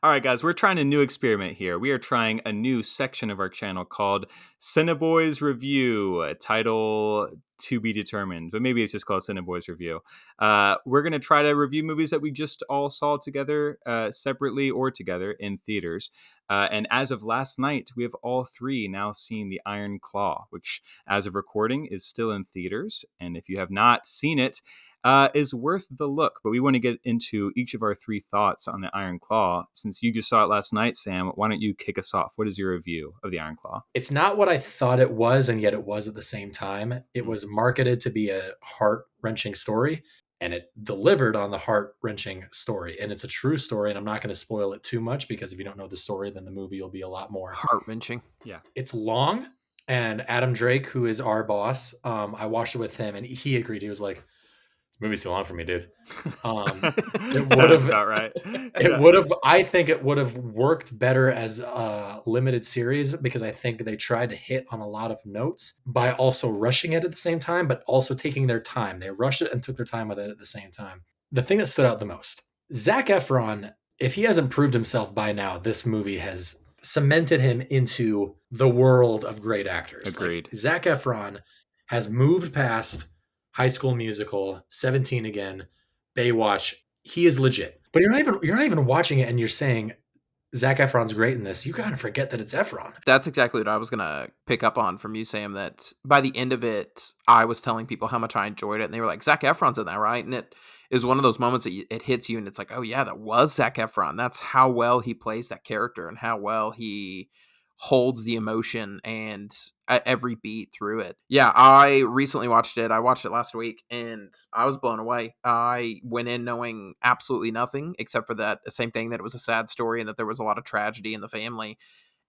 All right, guys, we're trying a new experiment here. We are trying a new section of our channel called CineBoys Review, a title to be determined, but maybe it's just called CineBoys Review. We're going to try to review movies that we just all saw together, separately or together in theaters. And as of last night, we have all three now seen The Iron Claw, which, as of recording, is still in theaters. And if you have not seen it, is worth the look. But we want to get into each of our three thoughts on the Iron Claw. Since you just saw it last night, Sam, why don't you kick us off? What is your review of the Iron Claw? It's not what I thought it was, and yet it was at the same time. It was marketed to be a heart-wrenching story, and it delivered on the heart-wrenching story. And it's a true story, and I'm not going to spoil it too much, because if you don't know the story, then the movie will be a lot more heart-wrenching. Yeah. It's long, and Adam Drake, who is our boss, I watched it with him, and he agreed. He was like, movie's too long for me, dude. It would have about right. It would have. I think it would have worked better as a limited series, because I think they tried to hit on a lot of notes by also rushing it at the same time, but also taking their time. They rushed it and took their time with it at the same time. The thing that stood out the most, Zac Efron, if he hasn't proved himself by now, this movie has cemented him into the world of great actors. Agreed. Like, Zac Efron has moved past High School Musical, 17 Again, Baywatch. He is legit. But you're not even watching it and you're saying Zac Efron's great in this. You gotta forget that it's Efron. That's exactly what I was gonna pick up on from you, Sam, that by the end of it, I was telling people how much I enjoyed it, and they were like, Zac Efron's in that, right? And it is one of those moments that it hits you, and it's like, oh yeah, that was Zac Efron. That's how well he plays that character and how well he holds the emotion and every beat through it. Yeah, I recently watched it. I watched it last week, and I was blown away. I went in knowing absolutely nothing except for that same thing, that it was a sad story and that there was a lot of tragedy in the family.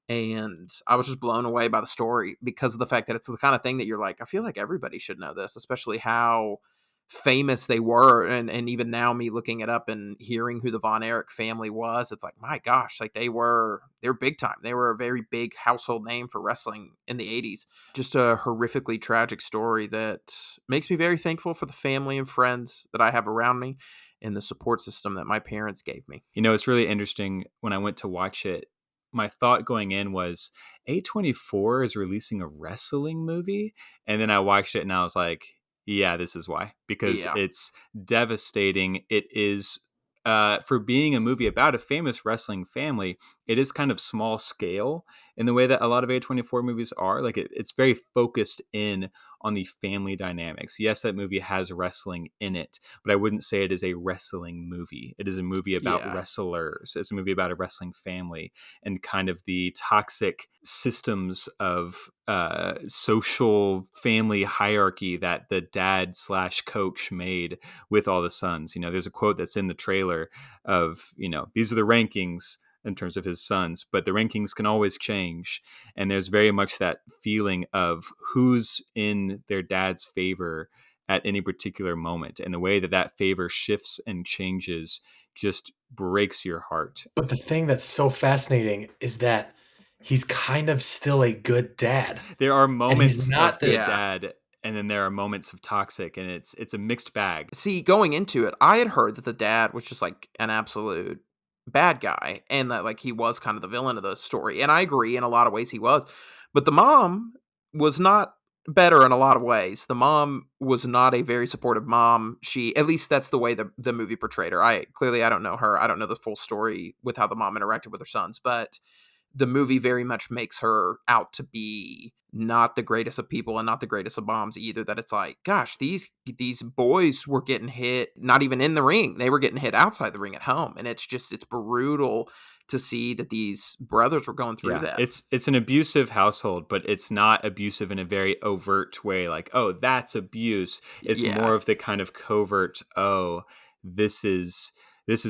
And I was just blown away by the story because of the fact that it's the kind of thing that you're like, I feel like everybody should know this, especially how famous they were. And even now, me looking it up and hearing who the Von Erich family was, it's like, my gosh, like they're big time. They were a very big household name for wrestling in the 80s. Just a horrifically tragic story that makes me very thankful for the family and friends that I have around me and the support system that my parents gave me. You know, it's really interesting. When I went to watch it, my thought going in was A24 is releasing a wrestling movie. And then I watched it and I was like, yeah, this is why, because it's devastating. It is, for being a movie about a famous wrestling family, it is kind of small scale in the way that a lot of A24 movies are. Like it's very focused in on the family dynamics. Yes, that movie has wrestling in it, but I wouldn't say it is a wrestling movie. It is a movie about wrestlers. It's a movie about a wrestling family and kind of the toxic systems of social family hierarchy that the dad / coach made with all the sons. You know, there's a quote that's in the trailer of, you know, these are the rankings in terms of his sons, but the rankings can always change. And there's very much that feeling of who's in their dad's favor at any particular moment. And the way that that favor shifts and changes just breaks your heart. But the thing that's so fascinating is that he's kind of still a good dad. There are moments of good dad, and then there are moments of toxic, and it's a mixed bag. See, going into it, I had heard that the dad was just like an absolute bad guy, and that like he was kind of the villain of the story. And I agree, in a lot of ways he was. But the mom was not better in a lot of ways. The mom was not a very supportive mom. She, at least that's the way the movie portrayed her. I don't know her. I don't know the full story with how the mom interacted with her sons, but the movie very much makes her out to be not the greatest of people and not the greatest of moms either. That it's like, gosh, these boys were getting hit, not even in the ring. They were getting hit outside the ring at home. And it's brutal to see that these brothers were going through that. It's an abusive household, but it's not abusive in a very overt way. Like, oh, that's abuse. It's more of the kind of covert, oh, this is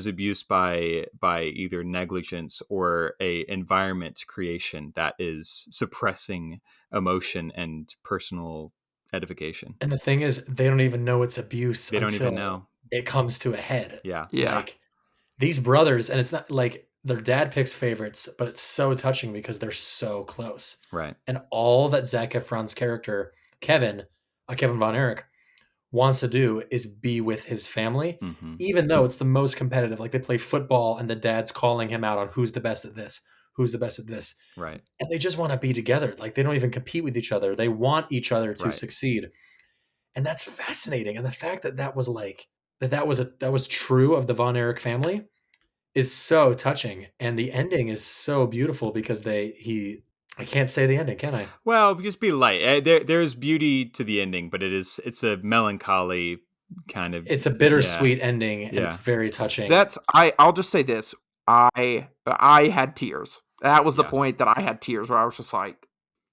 abuse by either negligence or a environment creation that is suppressing emotion and personal edification. And the thing is, they don't even know it's abuse. They don't even know. It comes to a head. Yeah. Like these brothers, and it's not like their dad picks favorites, but it's so touching because they're so close. Right. And all that Zac Efron's character, Kevin Von Erich, wants to do is be with his family, Mm-hmm. even though it's the most competitive. Like they play football and the dad's calling him out on who's the best at this, who's the best at this. Right. And they just want to be together. Like they don't even compete with each other. They want each other to Right. succeed. And that's fascinating. And the fact that that was like, that was true of the Von Erich family is so touching. And the ending is so beautiful because I can't say the ending, can I? Well, just be light. There's beauty to the ending, but it's a melancholy kind of. It's a bittersweet ending, and Yeah. it's very touching. I'll just say this. I had tears. That was the Yeah. point that I had tears where I was just like,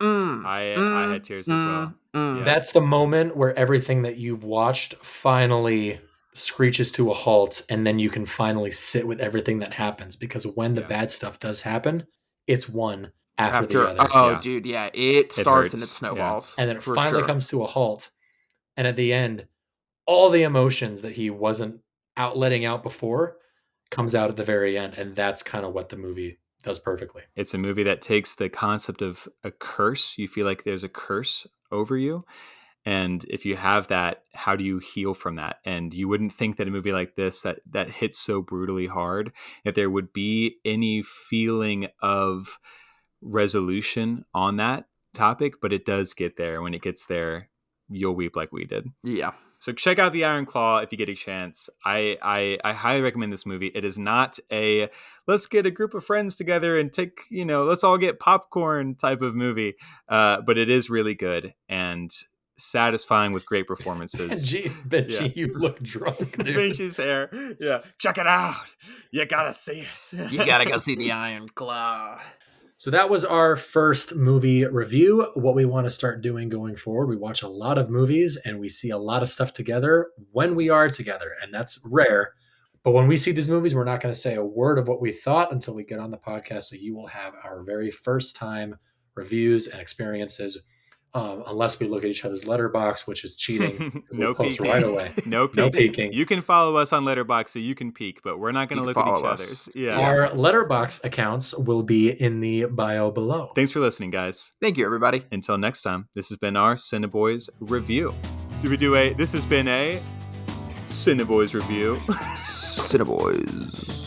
I had tears as well. Yeah. That's the moment where everything that you've watched finally screeches to a halt, and then you can finally sit with everything that happens, because when the bad stuff does happen, it's one after the other. Oh, Yeah. dude, yeah. It starts and it hurts. snowballs. And then it for finally sure. comes to a halt. And at the end, all the emotions that he wasn't letting out before comes out at the very end. And that's kind of what the movie does perfectly. It's a movie that takes the concept of a curse. You feel like there's a curse over you. And if you have that, how do you heal from that? And you wouldn't think that a movie like this that hits so brutally hard, that there would be any feeling of resolution on that topic, but it does get there. When it gets there, you'll weep like we did. Yeah. So check out The Iron Claw if you get a chance. I highly recommend this movie. It is not a let's get a group of friends together and take, let's all get popcorn type of movie, but it is really good and satisfying with great performances. Benji, you look drunk, dude. Benji's hair. Yeah. Check it out. You gotta see it. You gotta go see The Iron Claw. So that was our first movie review. What we want to start doing going forward, we watch a lot of movies and we see a lot of stuff together when we are together, and that's rare. But when we see these movies, we're not going to say a word of what we thought until we get on the podcast, so you will have our very first time reviews and experiences, unless we look at each other's Letterboxd, which is cheating. No peeking right away. No peeking. You can follow us on Letterboxd, so you can peek, but we're not going to look at each other's. Yeah. Our Letterboxd accounts will be in the bio below. Thanks for listening, guys. Thank you, everybody. Until next time, this has been our CineBoys review. This has been a CineBoys review. CineBoys.